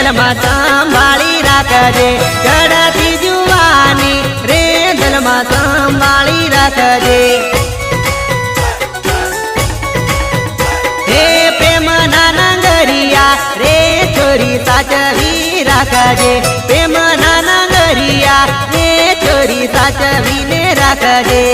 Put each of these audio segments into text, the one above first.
दिलमा संभाळी राखजे चढ़ती जुवानी रे दिलमा संभाळी राखजे हे प्रेम नानगरिया रे छोरी साचवी राखजे प्रेम नानगरिया रे छोरी साचवी ने राखजे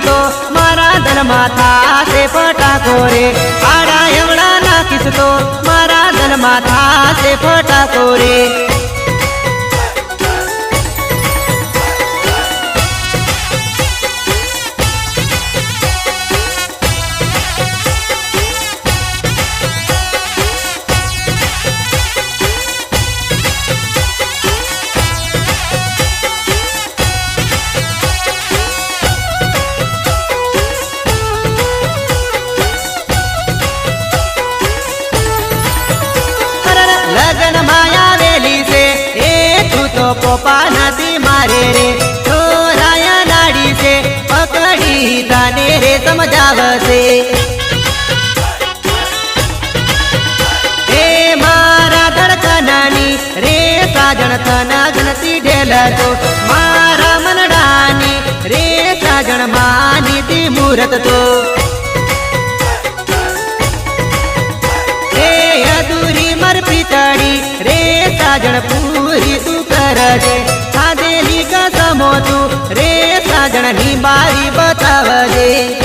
तो मारा दलमा थासे फटाको रे आड़ा एवड़ा नाखीश तो मारा दलमा थासे फटाको रे लगन माया वेली से तू तो पोपा नदी मारे रे छोराया नाड़ी से पकड़ी ताने रे समझाव से मारा धड़कनानी रे साजन तना गणती ढेल तो मारा मनडानी रे साजन मानी ती मूरत तो पितड़ी रे साजन पूरी तू करजे सादेली कसमो तू रे साजन निभारी बतावजे।